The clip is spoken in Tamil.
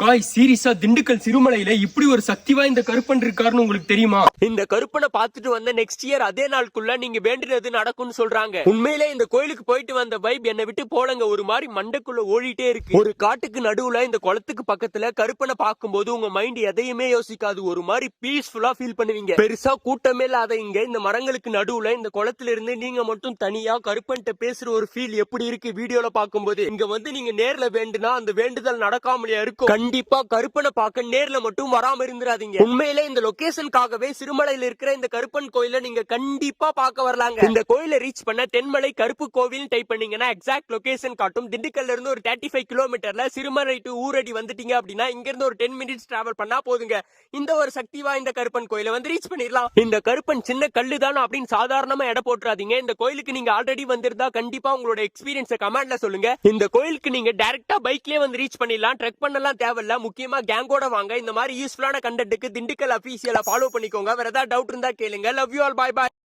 காய் சீரியஸா திண்டுக்கல் சிறுமலையில இப்படி ஒரு சக்தி வாய்ந்த கருப்பன் இருக்காருன்னு உங்களுக்கு தெரியுமா? இந்த கருப்பனை பார்த்துட்டு வந்த நெக்ஸ்ட் இயர் அதே நாளுக்குள்ள நீங்க வேண்டினது நடக்கும்னு சொல்றாங்க. உண்மையிலே இந்த கோயிலுக்கு போயிட்டு வந்த வைப் என்னை விட்டு போலங்க, ஒரு மாதிரி மண்டைக்குள்ள ஓடிட்டே இருக்கு. ஒரு காட்டுக்கு நடுவுல இந்த குளத்துக்கு பக்கத்துல கருப்பனை பார்க்கும்போது உங்க மைண்ட் எதையுமே யோசிக்காது, ஒரு மாதிரி பீஸ்ஃபுல்லா ஃபீல் பண்ணுவீங்க. பெருசா கூட்டமே இல்லாத இங்க இந்த மரங்களுக்கு நடுவுல இந்த குளத்துல இருந்து நீங்க மட்டும் தனியா கருப்பன்ட்ட பேசுற ஒரு ஃபீல் எப்படி இருக்கு வீடியோல பார்க்கும்போது. இங்க வந்து நீங்க நேர்ல வேண்டுனா அந்த வேண்டுதல் நடக்காமலையா இருக்கும். கண்டிப்பா கருப்பனை பார்க்க நேர்ல மட்டும் வராம இருந்துராதீங்க. உண்மையிலே இந்த லொகேஷனுக்காகவே சிறுமலையில இருக்கிற இந்த கருப்பன் கோயில நீங்க கண்டிப்பா பார்க்க வரலாங்க. இந்த கோயில ரீச் பண்ண தென்மலை கருப்பு கோவில் டைப் பண்ணீங்கன்னா எக்ஸாக்ட் லொகேஷன் காட்டும். திண்டுக்கல்ல இருந்து ஒரு 35 கிலோமீட்டர்ல சிறுமலை டு ஊரடி வந்துட்டீங்க அப்படின்னா இங்க இருந்து ஒரு 10 மினிட்ஸ் டிராவல் பண்ணா போதுங்க. இந்த ஒரு சக்தி வாய்ந்த கருப்பன் கோயில வந்து ரீச் பண்ணிடலாம். இந்த கருப்பன் சின்ன கல்லுதான் அப்படின்னு சாதாரணமா எடை போட்டுறாதீங்க. இந்த கோயிலுக்கு நீங்க ஆல்ரெடி வந்திருந்தா கண்டிப்பா உங்களோட எக்ஸ்பீரியன்ஸ் கமெண்ட்ல சொல்லுங்க. இந்த கோயிலுக்கு நீங்க டைரக்டா பைக்லயே வந்து ரீச் பண்ணிடலாம். ட்ரெக் பண்ணலாம் தேவையில்ல. முக்கியமா கேங்கோட வாங்க. இந்த மாதிரி யூஸ்ஃபுல்லான கண்டென்ட்க்கு திண்டுக்கல் அபிஷியலை ஃபாலோ பண்ணிக்கோங்க. வேற ஏதாவது டவுட் இருந்தா கேளுங்க. Love you all, bye by.